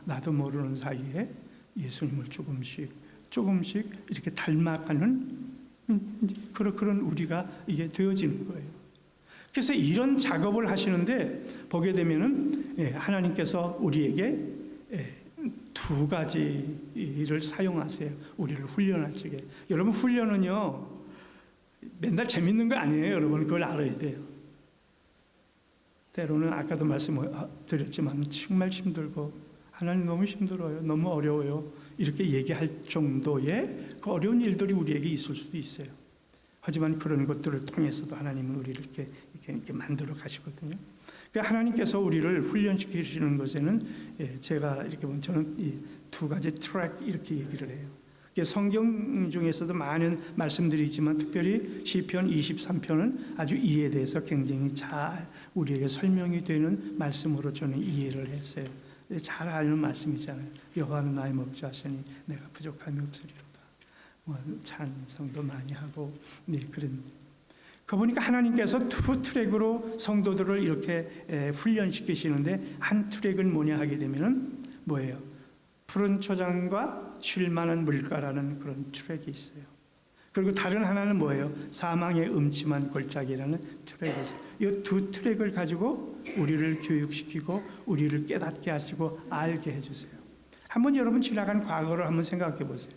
나도 모르는 사이에 예수님을 조금씩 이렇게 닮아가는 그런 우리가 이게 되어지는 거예요. 그래서 이런 작업을 하시는데 보게 되면은 하나님께서 우리에게 두 가지를 사용하세요. 우리를 훈련할 적에. 여러분, 훈련은요 맨날 재밌는 거 아니에요. 여러분, 그걸 알아야 돼요. 때로는 아까도 말씀드렸지만 정말 힘들고 하나님 너무 힘들어요, 너무 어려워요, 이렇게 얘기할 정도의 그 어려운 일들이 우리에게 있을 수도 있어요. 하지만 그런 것들을 통해서도 하나님은 우리를 이렇게 만들어 가시거든요. 하나님께서 우리를 훈련시키시는 것에는 제가 이렇게 보면 저는 이 두 가지 트랙 이렇게 얘기를 해요. 성경 중에서도 많은 말씀들이 있지만 특별히 시편 23편은 아주 이에 대해서 굉장히 잘 우리에게 설명이 되는 말씀으로 저는 이해를 했어요. 잘 아는 말씀이잖아요. 여호와는 나의 목자시니 내가 부족함이 없으리로다. 찬송도 많이 하고 그런. 그 보니까 하나님께서 두 트랙으로 성도들을 이렇게 훈련시키시는데, 한 트랙은 뭐냐 하게 되면은 뭐예요? 푸른 초장과 쉴만한 물가라는 그런 트랙이 있어요. 그리고 다른 하나는 뭐예요? 사망의 음침한 골짜기라는 트랙이 있어요. 이 두 트랙을 가지고 우리를 교육시키고 우리를 깨닫게 하시고 알게 해주세요. 한번 여러분 지나간 과거를 한번 생각해 보세요.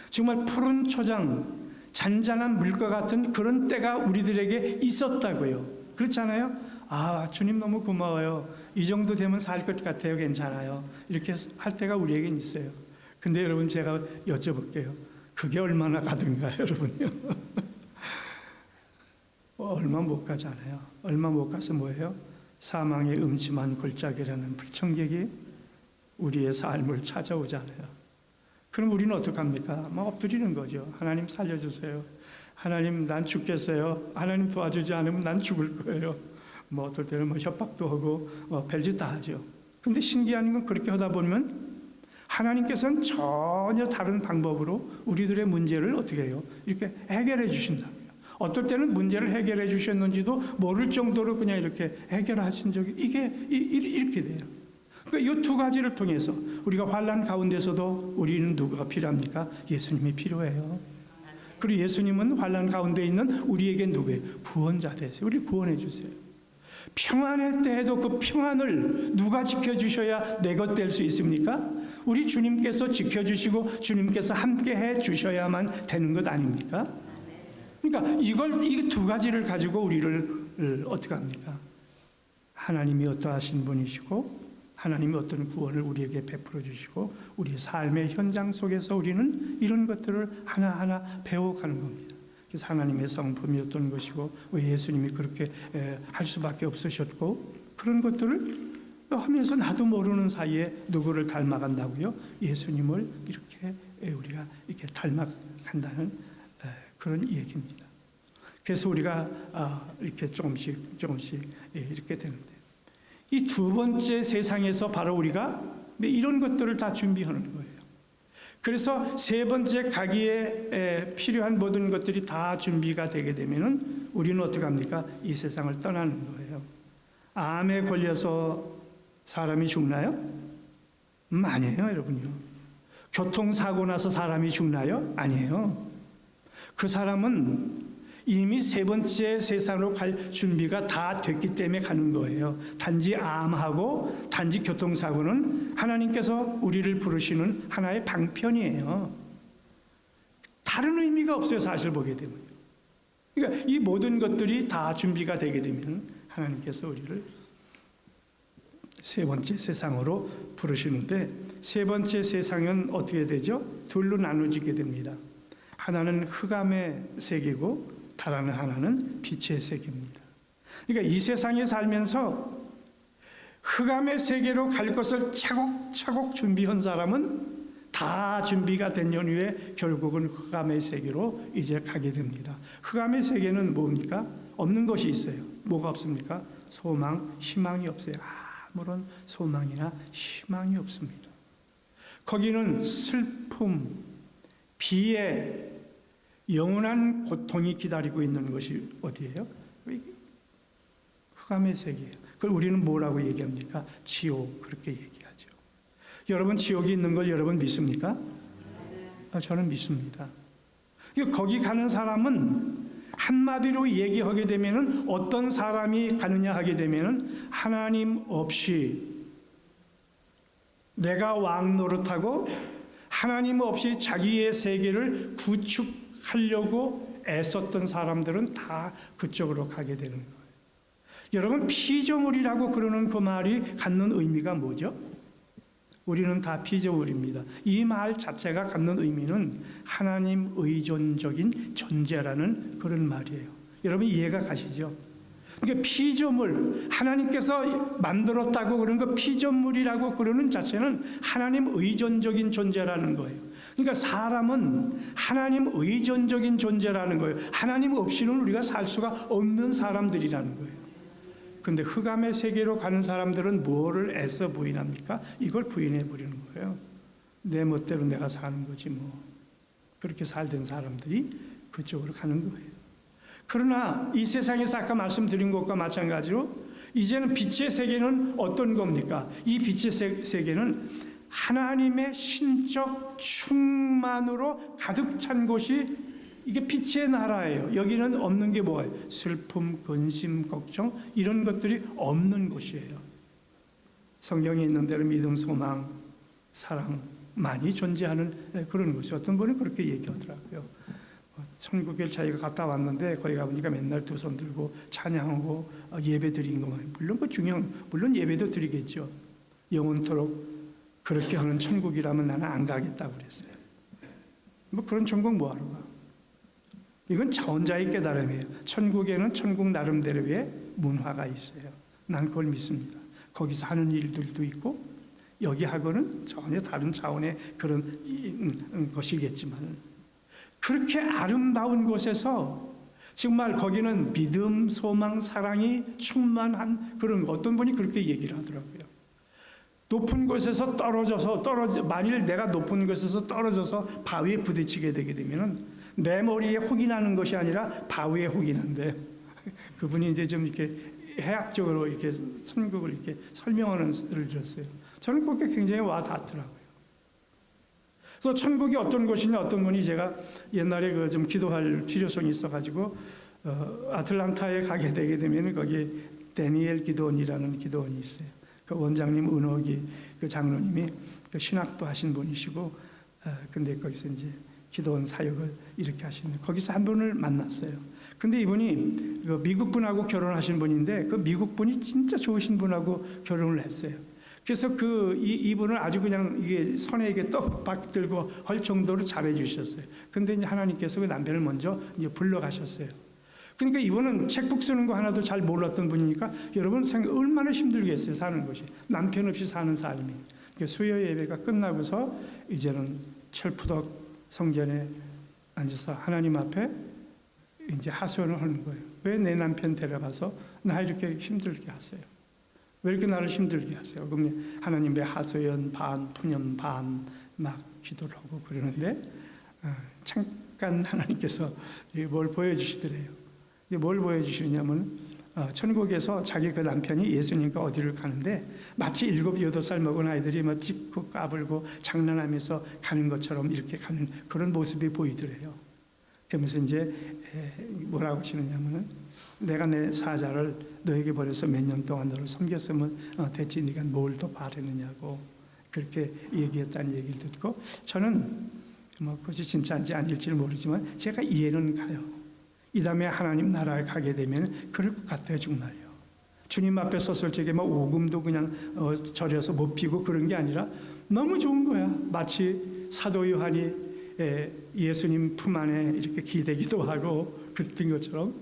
정말 푸른 초장, 잔잔한 물과 같은 그런 때가 우리들에게 있었다고요. 그렇잖아요. 아, 주님 너무 고마워요. 이 정도 되면 살 것 같아요. 괜찮아요. 이렇게 할 때가 우리에겐 있어요. 근데 여러분, 제가 여쭤볼게요. 그게 얼마나 가든가요, 여러분요? 얼마 못 가잖아요. 얼마 못 가서 뭐예요? 사망의 음침한 골짜기라는 불청객이 우리의 삶을 찾아오잖아요. 그럼 우리는 어떡합니까? 막 엎드리는 거죠. 하나님 살려주세요. 하나님, 난 죽겠어요. 하나님 도와주지 않으면 난 죽을 거예요. 뭐 어떨 때는 뭐 협박도 하고 별짓 다 하죠. 근데 신기한 건 그렇게 하다 보면 하나님께서는 전혀 다른 방법으로 우리들의 문제를 어떻게 해요? 이렇게 해결해 주신다고요. 어떨 때는 문제를 해결해 주셨는지도 모를 정도로 그냥 이렇게 해결하신 적이 이렇게 돼요. 그러니까 이 두 가지를 통해서 우리가 환난 가운데서도 우리는 누구가 필요합니까? 예수님이 필요해요. 그리고 예수님은 환난 가운데 있는 우리에게 누구예요? 구원자 되세요. 우리 구원해 주세요. 평안의 때에도 그 평안을 누가 지켜주셔야 내 것 될 수 있습니까? 우리 주님께서 지켜주시고 주님께서 함께 해 주셔야만 되는 것 아닙니까? 그러니까 이 두 가지를 가지고 우리를 어떻게 합니까? 하나님이 어떠하신 분이시고 하나님이 어떤 구원을 우리에게 베풀어 주시고 우리의 삶의 현장 속에서 우리는 이런 것들을 하나하나 배워가는 겁니다. 그래서 하나님의 성품이었던 것이고 왜 예수님이 그렇게 할 수밖에 없으셨고 그런 것들을 하면서 나도 모르는 사이에 누구를 닮아간다고요? 예수님을 이렇게 우리가 이렇게 닮아간다는 그런 얘기입니다. 그래서 우리가 이렇게 조금씩 이렇게 되는데 이 두 번째 세상에서 바로 우리가 이런 것들을 다 준비하는 거예요. 그래서 세 번째 가기에 필요한 모든 것들이 다 준비가 되게 되면은 우리는 어떻게 합니까? 이 세상을 떠나는 거예요. 암에 걸려서 사람이 죽나요? 아니에요, 여러분요. 교통사고 나서 사람이 죽나요? 아니에요. 그 사람은 이미 세 번째 세상으로 갈 준비가 다 됐기 때문에 가는 거예요. 단지 암하고 단지 교통사고는 하나님께서 우리를 부르시는 하나의 방편이에요. 다른 의미가 없어요, 사실 보게 되면. 그러니까 이 모든 것들이 다 준비가 되게 되면 하나님께서 우리를 세 번째 세상으로 부르시는데 세 번째 세상은 어떻게 되죠? 둘로 나눠지게 됩니다. 하나는 흑암의 세계고 다른 하나는 빛의 세계입니다. 그러니까 이 세상에 살면서 흑암의 세계로 갈 것을 차곡차곡 준비한 사람은 다 준비가 된 연후에 결국은 흑암의 세계로 이제 가게 됩니다. 흑암의 세계는 뭡니까? 없는 것이 있어요. 뭐가 없습니까? 소망, 희망이 없어요. 아무런 소망이나 희망이 없습니다. 거기는 슬픔, 비애, 영원한 고통이 기다리고 있는 것이 어디예요? 흑암의 세계예요. 그걸 우리는 뭐라고 얘기합니까? 지옥, 그렇게 얘기하죠. 여러분, 지옥이 있는 걸 여러분 믿습니까? 저는 믿습니다. 거기 가는 사람은 한마디로 얘기하게 되면은 어떤 사람이 가느냐 하게 되면은 하나님 없이 내가 왕 노릇하고 하나님 없이 자기의 세계를 구축하려고 애썼던 사람들은 다 그쪽으로 가게 되는 거예요. 여러분, 피조물이라고 그러는 그 말이 갖는 의미가 뭐죠? 우리는 다 피조물입니다. 이 말 자체가 갖는 의미는 하나님 의존적인 존재라는 그런 말이에요. 여러분, 이해가 가시죠? 그러니까 피조물, 하나님께서 만들었다고 그런 거 피조물이라고 그러는 자체는 하나님 의존적인 존재라는 거예요. 그러니까 사람은 하나님 의존적인 존재라는 거예요. 하나님 없이는 우리가 살 수가 없는 사람들이라는 거예요. 그런데 흑암의 세계로 가는 사람들은 뭐를 애써 부인합니까? 이걸 부인해 버리는 거예요. 내 멋대로 내가 사는 거지 뭐. 그렇게 살던 사람들이 그쪽으로 가는 거예요. 그러나 이 세상에서 아까 말씀드린 것과 마찬가지로 이제는 빛의 세계는 어떤 겁니까? 이 빛의 세계는 하나님의 신적 충만으로 가득 찬 곳이 이게 빛의 나라예요. 여기는 없는 게 뭐예요? 슬픔, 근심, 걱정 이런 것들이 없는 곳이에요. 성경에 있는 대로 믿음, 소망, 사랑 많이 존재하는 그런 곳이 어떤 분은 그렇게 얘기하더라고요. 천국에 자기가 갔다 왔는데 거기 가보니까 맨날 두 손 들고 찬양하고 예배 드린 것만, 물론 그 중요한, 물론 예배도 드리겠죠. 영원토록 그렇게 하는 천국이라면 나는 안 가겠다고 그랬어요. 뭐 그런 천국 뭐하러 가? 이건 자원자의 깨달음이에요. 천국에는 천국 나름대로의 문화가 있어요. 난 그걸 믿습니다. 거기서 하는 일들도 있고 여기하고는 전혀 다른 차원의 그런 것이겠지만, 그렇게 아름다운 곳에서 정말 거기는 믿음, 소망, 사랑이 충만한 그런, 어떤 분이 그렇게 얘기를 하더라고요. 높은 곳에서 만일 내가 높은 곳에서 떨어져서 바위에 부딪히게 되게 되면은 내 머리에 혹이 나는 것이 아니라 바위에 혹이 난대. 그분이 이제 좀 이렇게 해학적으로 이렇게 천국을 이렇게 설명하는 를 들었어요. 저는 그게 굉장히 와 닿더라고요. 그래서 천국이 어떤 곳이냐, 어떤 분이, 제가 옛날에 그 좀 기도할 필요성이 있어가지고 아틀란타에 가게 되게 되면 거기 데니엘 기도원이라는 기도원이 있어요. 그 원장님 은옥이 그 장로님이 그 신학도 하신 분이시고, 근데 거기서 이제 기도원 사역을 이렇게 하시는데 거기서 한 분을 만났어요. 근데 이분이 그 미국 분하고 결혼하신 분인데 그 미국 분이 진짜 좋으신 분하고 결혼을 했어요. 그래서 이분을 아주 그냥 이게 선에게 떡밥 들고 할 정도로 잘해 주셨어요. 근데 이제 하나님께서 그 남편을 먼저 이제 불러가셨어요. 그러니까 이분은 책북 쓰는 거 하나도 잘 몰랐던 분이니까 여러분 생각 얼마나 힘들겠어요, 사는 것이. 남편 없이 사는 삶이. 수요 예배가 끝나고서 이제는 철푸덕 성전에 앉아서 하나님 앞에 이제 하소연을 하는 거예요. 왜 내 남편 데려가서 나 이렇게 힘들게 하세요? 왜 이렇게 나를 힘들게 하세요? 그러면 하나님 왜 하소연 반, 푸념 반 막 기도를 하고 그러는데 잠깐 하나님께서 뭘 보여주시더래요. 뭘 보여주시냐면 천국에서 자기 그 남편이 예수님과 어디를 가는데 마치 7, 8살 먹은 아이들이 막 찍고 까불고 장난하면서 가는 것처럼 이렇게 가는 그런 모습이 보이더래요. 그러면서 이제 뭐라고 하시느냐면은 내가 내 사자를 너에게 버려서 몇 년 동안 너를 섬겼으면 대체 네가 뭘 더 바라느냐고 그렇게 얘기했다는 얘기를 듣고 저는 뭐 그것이 진짜인지 아닐지 모르지만 제가 이해는 가요. 이 다음에 하나님 나라에 가게 되면 그럴 것 같아요, 정말요. 주님 앞에 섰을 적에 막 오금도 그냥 절여서 못 피고 그런 게 아니라 너무 좋은 거야. 마치 사도 요한이 예수님 품 안에 이렇게 기대기도 하고 그랬던 것처럼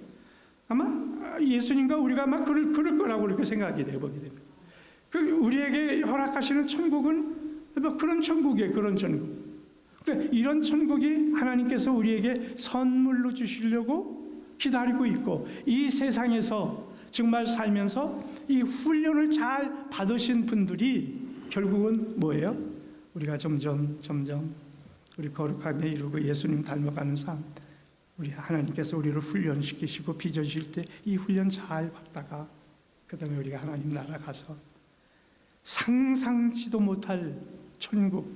아마 예수님과 우리가 아마 그럴 거라고 그렇게 생각이 돼보게 됩니다. 우리에게 허락하시는 천국은 그런 천국이에요, 그런 천국. 그러니까 이런 천국이 하나님께서 우리에게 선물로 주시려고 기다리고 있고 이 세상에서 정말 살면서 이 훈련을 잘 받으신 분들이 결국은 뭐예요? 우리가 점점 우리 거룩함에 이르고 예수님 닮아가는 삶, 우리 하나님께서 우리를 훈련시키시고 빚어주실 때 이 훈련 잘 받다가 그 다음에 우리가 하나님 나라 가서 상상치도 못할 천국,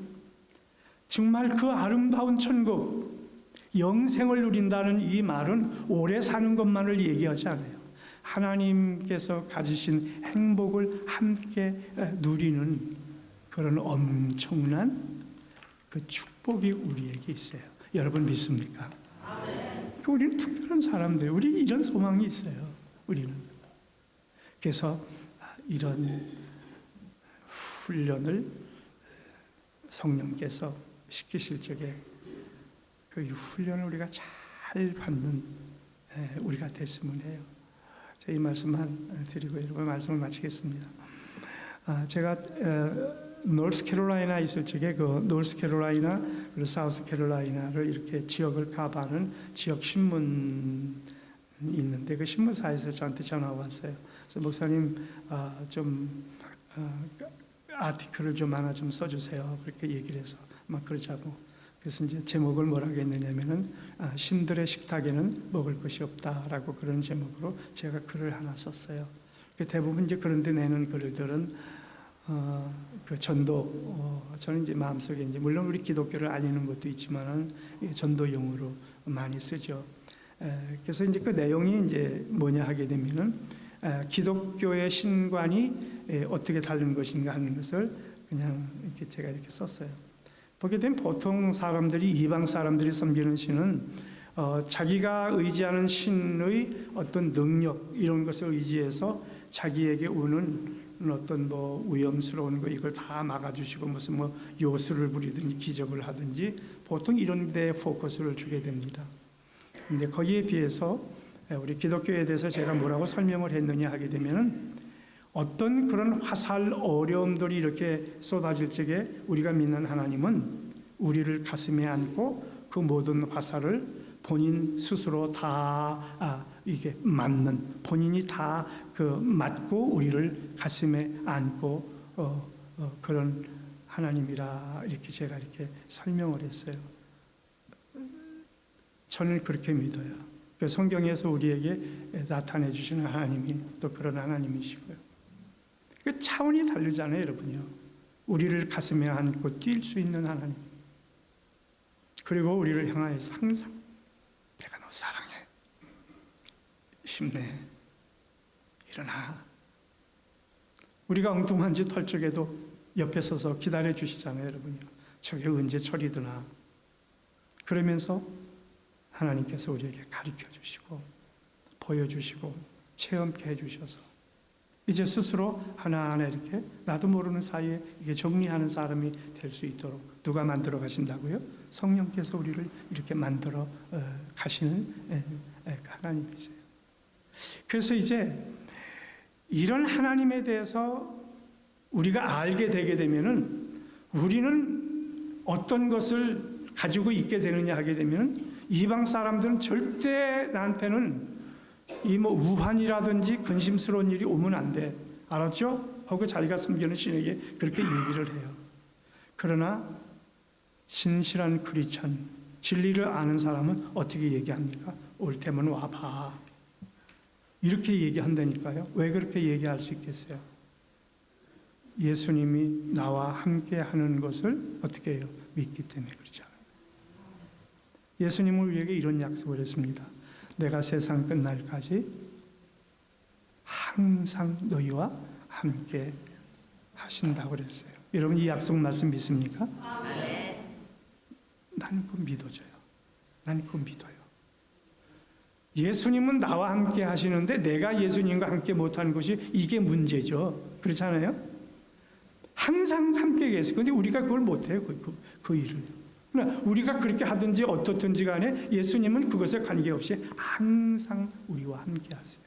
정말 그 아름다운 천국, 영생을 누린다는 이 말은 오래 사는 것만을 얘기하지 않아요. 하나님께서 가지신 행복을 함께 누리는 그런 엄청난 그 축복이 우리에게 있어요. 여러분 믿습니까? 우리는 특별한 사람들, 우리 이런 소망이 있어요. 우리는. 그래서 이런 훈련을 성령께서 시키실 적에 그 훈련을 우리가 잘 받는 우리가 됐으면 해요. 이 말씀만 드리고 여러분 말씀을 마치겠습니다. 제가 노스캐롤라이나 있을 적에 그 노스캐롤라이나 그리고 사우스캐롤라이나를 이렇게 지역을 가봐는 지역 신문이 있는데 그 신문사에서 저한테 전화가 왔어요. 그래서 목사님 아티클을 좀 하나 좀 써주세요. 그렇게 얘기를 해서 막 그러자고. 그래서 이제 제목을 뭐라고 했느냐면은 신들의 식탁에는 먹을 것이 없다라고 그런 제목으로 제가 글을 하나 썼어요. 대부분 이제 그런데 내는 글들은 그 전도 저는 이제 마음속에 이제 물론 우리 기독교를 알리는 것도 있지만은 전도용으로 많이 쓰죠. 그래서 이제 그 내용이 이제 뭐냐 하게 되면은 기독교의 신관이 어떻게 다른 것인가 하는 것을 그냥 이렇게 제가 이렇게 썼어요. 보게 되면 보통 사람들이 이방 사람들이 섬기는 신은 자기가 의지하는 신의 어떤 능력 이런 것을 의지해서 자기에게 오는 어떤 위험스러운 거 이걸 다 막아주시고 무슨 요술을 부리든지 기적을 하든지 보통 이런 데 포커스를 주게 됩니다. 근데 거기에 비해서 우리 기독교에 대해서 제가 뭐라고 설명을 했느냐 하게 되면은 어떤 그런 화살 어려움들이 이렇게 쏟아질 적에 우리가 믿는 하나님은 우리를 가슴에 안고 그 모든 화살을 본인 스스로 다 이게 맞는 본인이 다 맞고 우리를 가슴에 안고 그런 하나님이라 이렇게 제가 이렇게 설명을 했어요. 저는 그렇게 믿어요. 성경에서 우리에게 나타내 주시는 하나님이 또 그런 하나님이시고요. 그 차원이 다르잖아요, 여러분요. 우리를 가슴에 안고 뛸 수 있는 하나님. 그리고 우리를 향하여서 항상 내가 너 사랑해. 힘내. 일어나. 우리가 엉뚱한 짓 할 적에도 옆에 서서 기다려 주시잖아요, 여러분요. 저게 언제 처리되나. 그러면서 하나님께서 우리에게 가르쳐 주시고 보여주시고 체험케 해주셔서 이제 스스로 하나하나 이렇게 나도 모르는 사이에 이게 정리하는 사람이 될 수 있도록 누가 만들어 가신다고요? 성령께서 우리를 이렇게 만들어 가시는 하나님이세요. 그래서 이제 이런 하나님에 대해서 우리가 알게 되게 되면은 우리는 어떤 것을 가지고 있게 되느냐 하게 되면은 이방 사람들은 절대 나한테는 이 우환이라든지 근심스러운 일이 오면 안 돼. 알았죠? 하고 자기가 섬기는 신에게 그렇게 얘기를 해요. 그러나 진실한 크리스천, 진리를 아는 사람은 어떻게 얘기합니까? 올 테면 와봐. 이렇게 얘기한다니까요. 왜 그렇게 얘기할 수 있겠어요? 예수님이 나와 함께 하는 것을 어떻게 해요? 믿기 때문에 그렇잖아요. 예수님은 우리에게 이런 약속을 했습니다. 내가 세상 끝날까지 항상 너희와 함께 하신다고 그랬어요. 여러분 이 약속 말씀 믿습니까? 네. 나는 그거 믿어져요. 나는 그거 믿어요. 예수님은 나와 함께 하시는데 내가 예수님과 함께 못하는 것이 이게 문제죠. 그렇잖아요? 항상 함께 계세요. 그런데 우리가 그걸 못해요. 그 일을. 그러나 우리가 그렇게 하든지 어떻든지 간에 예수님은 그것에 관계없이 항상 우리와 함께 하세요.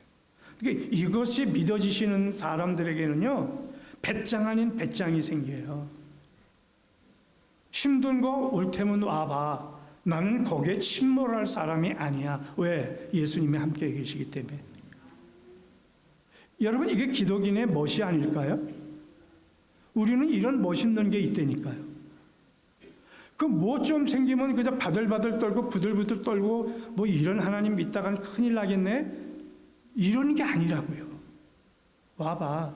그러니까 이것이 믿어지시는 사람들에게는요, 배짱 아닌 배짱이 생겨요. 힘든 거 올 테면 와봐. 나는 거기에 침몰할 사람이 아니야. 왜? 예수님이 함께 계시기 때문에. 여러분 이게 기독인의 멋이 아닐까요? 우리는 이런 멋있는 게 있다니까요. 그 뭐 좀 생기면 그냥 바들바들 떨고 부들부들 떨고 이런 하나님 믿다간 큰일 나겠네? 이런 게 아니라고요. 와봐.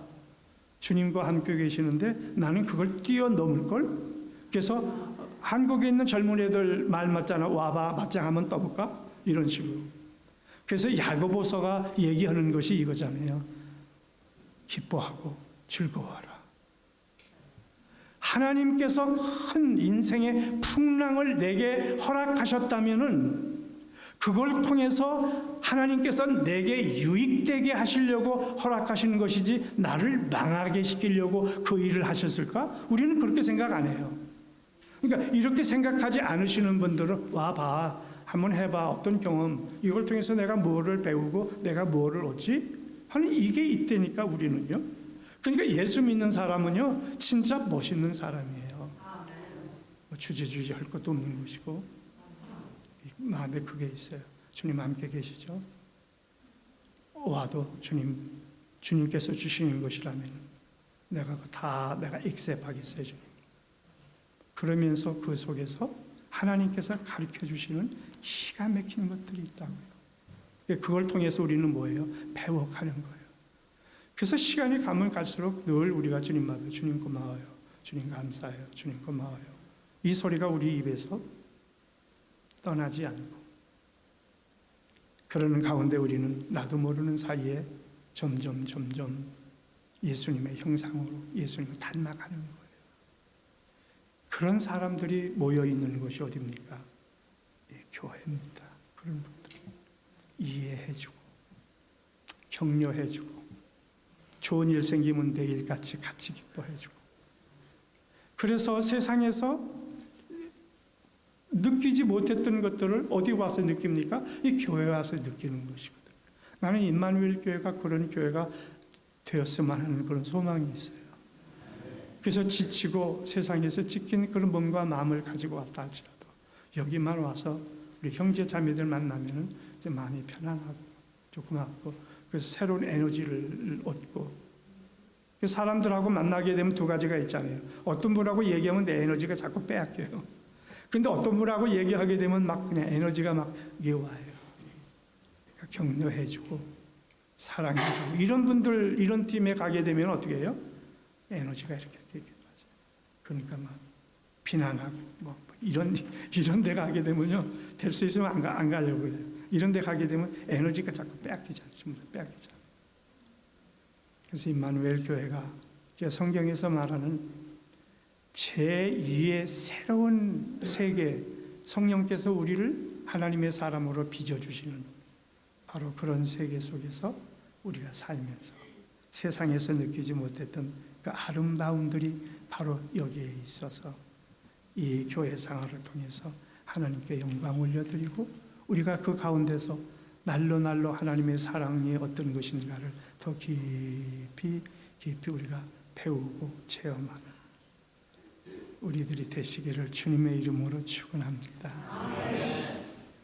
주님과 함께 계시는데 나는 그걸 뛰어넘을걸? 그래서 한국에 있는 젊은 애들 말 맞잖아. 와봐. 맞짱 한번 떠볼까? 이런 식으로. 그래서 야고보서가 얘기하는 것이 이거잖아요. 기뻐하고 즐거워하라. 하나님께서 큰 인생의 풍랑을 내게 허락하셨다면은 그걸 통해서 하나님께서 내게 유익되게 하시려고 허락하시는 것이지 나를 망하게 시키려고 그 일을 하셨을까? 우리는 그렇게 생각 안 해요. 그러니까 이렇게 생각하지 않으시는 분들은 와봐. 한번 해봐. 어떤 경험. 이걸 통해서 내가 뭐를 배우고 내가 뭐를 얻지? 하는 이게 있다니까 우리는요. 그러니까 예수 믿는 사람은요, 진짜 멋있는 사람이에요. 주저주저 할 것도 없는 것이고, 마음에 그게 있어요. 주님 함께 계시죠? 와도 주님께서 주시는 것이라면 내가 액셉하겠어요, 주님. 그러면서 그 속에서 하나님께서 가르쳐 주시는 기가 막힌 것들이 있다고요. 그걸 통해서 우리는 뭐예요? 배워가는 거예요. 그래서 시간이 가면 갈수록 늘 우리가 주님 앞에 주님 고마워요. 주님 감사해요. 주님 고마워요. 이 소리가 우리 입에서 떠나지 않고 그러는 가운데 우리는 나도 모르는 사이에 점점 예수님의 형상으로 예수님을 닮아가는 거예요. 그런 사람들이 모여 있는 곳이 어디입니까? 교회입니다. 그런 분들 이해해주고 격려해주고 좋은 일 생기면 내일 같이 기뻐해주고, 그래서 세상에서 느끼지 못했던 것들을 어디 와서 느낍니까? 이 교회 와서 느끼는 것이거든요. 나는 임마누엘 교회가 그런 교회가 되었으면 하는 그런 소망이 있어요. 그래서 지치고 세상에서 지킨 그런 몸과 마음을 가지고 왔다 할지라도 여기만 와서 우리 형제 자매들 만나면은 이제 마음이 편안하고 조그맣고, 그래서 새로운 에너지를 얻고, 사람들하고 만나게 되면 두 가지가 있잖아요. 어떤 분하고 얘기하면 내 에너지가 자꾸 빼앗겨요. 근데 어떤 분하고 얘기하게 되면 막 그냥 에너지가 막 이게 와요. 그러니까 격려해주고 사랑해주고, 이런 분들, 이런 팀에 가게 되면 어떻게 해요? 에너지가 이렇게 맞아요. 그러니까 막 비난하고 뭐 이런 데 가게 되면요, 될 수 있으면 안 가려고 해요. 이런 데 가게 되면 에너지가 자꾸 빼앗기잖아요. 전부 다 빼앗기잖아요. 그래서 임마누엘 교회가 성경에서 말하는 제2의 새로운 세계, 성령께서 우리를 하나님의 사람으로 빚어주시는 바로 그런 세계 속에서 우리가 살면서 세상에서 느끼지 못했던 그 아름다움들이 바로 여기에 있어서 이 교회 생활을 통해서 하나님께 영광 올려드리고, 우리가 그 가운데서 날로 하나님의 사랑이 어떤 것인가를 더 깊이 우리가 배우고 체험하는 우리들이 되시기를 주님의 이름으로 축원합니다.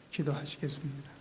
기도하시겠습니다.